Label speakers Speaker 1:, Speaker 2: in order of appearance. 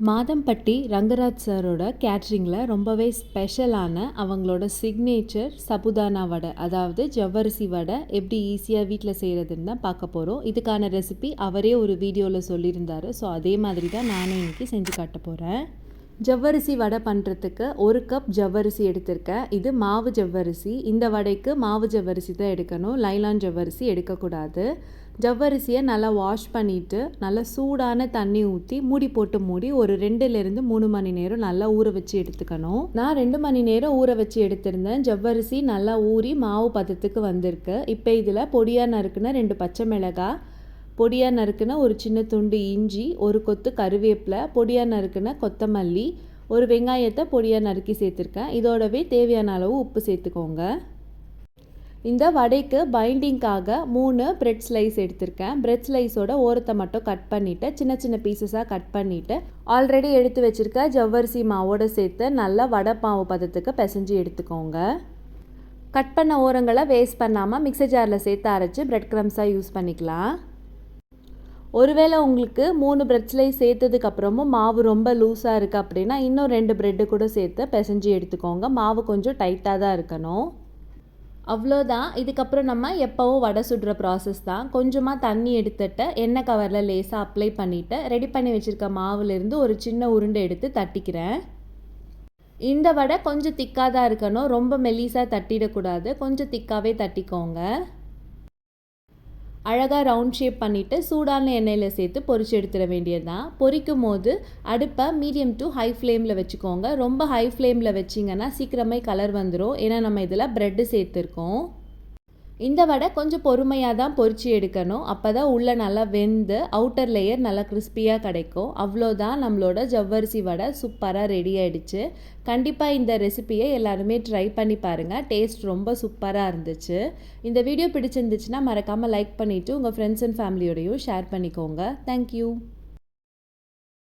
Speaker 1: மாதம்பட்டி ரங்கராஜ் சாரோட கேட்ரிங்கில் ரொம்பவே ஸ்பெஷலான அவங்களோட சிக்னேச்சர் சபுதானா வடை, அதாவது ஜவ்வரிசி வடை எப்படி ஈஸியாக வீட்டில் செய்கிறதுன்னு தான் பார்க்க போகிறோம். இதுக்கான ரெசிபி அவரே ஒரு வீடியோவில் சொல்லியிருந்தார். ஸோ அதே மாதிரி தான் நானும் இன்றைக்கி செஞ்சு காட்ட போகிறேன். ஜவ்வரிசி வடை பண்ணுறதுக்கு 1 கப் ஜவ்வரிசி எடுத்திருக்கேன். இது மாவு ஜவ்வரிசி. இந்த வடைக்கு மாவு ஜவ்வரிசி தான் எடுக்கணும், லைலான் ஜவ்வரிசி எடுக்கக்கூடாது. ஜவ்வரிசியை நல்லா வாஷ் பண்ணிவிட்டு நல்லா சூடான தண்ணி ஊற்றி மூடி போட்டு மூடி ஒரு 2லேருந்து 3 மணி நேரம் நல்லா ஊற வச்சு எடுத்துக்கணும். நான் 2 மணி நேரம் ஊற வச்சு எடுத்திருந்தேன். ஜவ்வரிசி நல்லா ஊறி மாவு பதத்துக்கு வந்திருக்கு. இப்போ இதில் பொடியாக நறுக்குன 2 பச்சை மிளகாய், பொடியாக நறுக்குன ஒரு சின்ன துண்டு இஞ்சி, ஒரு கொத்து கருவேப்பிலை, பொடியாக நறுக்குன கொத்தமல்லி, ஒரு வெங்காயத்தை பொடியாக நறுக்கி சேர்த்துருக்கேன். இதோடவே தேவையான அளவு உப்பு சேர்த்துக்கோங்க. இந்த வடைக்கு பைண்டிங்காக 3 பிரெட் ஸ்லைஸ் எடுத்திருக்கேன். பிரெட் ஸ்லைஸோட ஓரத்தை மட்டும் கட் பண்ணிவிட்டு சின்ன சின்ன பீசஸாக கட் பண்ணிவிட்டு ஆல்ரெடி எடுத்து வச்சுருக்க ஜவ்வரிசி மாவோடு சேர்த்து நல்லா வடை மாவு பதத்துக்கு பிசைஞ்சு எடுத்துக்கோங்க. கட் பண்ண ஓரங்களை வேஸ்ட் பண்ணாமல் மிக்சர் ஜாரில் சேர்த்து அரைச்சி பிரெட் க்ரம்ஸாக யூஸ் பண்ணிக்கலாம். ஒருவேளை உங்களுக்கு 3 பிரெட் ஸ்லைஸ் சேர்த்ததுக்கப்புறமும் மாவு ரொம்ப லூஸாக இருக்குது அப்படின்னா இன்னும் 2 பிரெட்டு கூட சேர்த்து பிசைஞ்சு எடுத்துக்கோங்க. மாவு கொஞ்சம் டைட்டாக தான் இருக்கணும். அவ்வளோதான். இதுக்கப்புறம் நம்ம எப்போவும் வடை சுடுற ப்ராசஸ் தான். கொஞ்சமாக தண்ணி எடுத்துட்டு எண்ணெய் கவரில் லேசாக அப்ளை பண்ணிவிட்டு ரெடி பண்ணி வச்சுருக்க மாவுலேருந்து ஒரு சின்ன உருண்டை எடுத்து தட்டிக்கிறேன். இந்த வடை கொஞ்சம் திக்காக தான் இருக்கணும், ரொம்ப மெல்லிஸாக தட்டிடக்கூடாது. கொஞ்சம் திக்காகவே தட்டிக்கோங்க. அழகாக ரவுண்ட் ஷேப் பண்ணிவிட்டு சூடான எண்ணெயில் சேர்த்து பொரிச்சு எடுத்துட வேண்டியது தான். பொரிக்கும் போது அடுப்பை மீடியம் டு ஹை ஃப்ளேமில் வச்சுக்கோங்க. ரொம்ப ஹை ஃப்ளேமில் வச்சிங்கன்னா சீக்கிரமே கலர் வந்துடும், ஏன்னா நம்ம இதில் ப்ரெட்டு சேர்த்துருக்கோம். இந்த வடை கொஞ்சம் பொறுமையாக தான் பொரிச்சு எடுக்கணும். அப்போ தான் உள்ளே நல்லா வெந்து அவுட்டர் லேயர் நல்லா கிறிஸ்பியாக கிடைக்கும். அவ்வளோதான், நம்மளோட ஜவ்வரிசி வடை சூப்பராக ரெடி ஆகிடுச்சு. கண்டிப்பாக இந்த ரெசிபியை எல்லாருமே ட்ரை பண்ணி பாருங்கள். டேஸ்ட் ரொம்ப சூப்பராக இருந்துச்சு. இந்த வீடியோ பிடிச்சிருந்துச்சுன்னா மறக்காமல் லைக் பண்ணிவிட்டு உங்கள் ஃப்ரெண்ட்ஸ் அண்ட் ஃபேமிலியோடையும் ஷேர் பண்ணிக்கோங்க. தேங்க்யூ.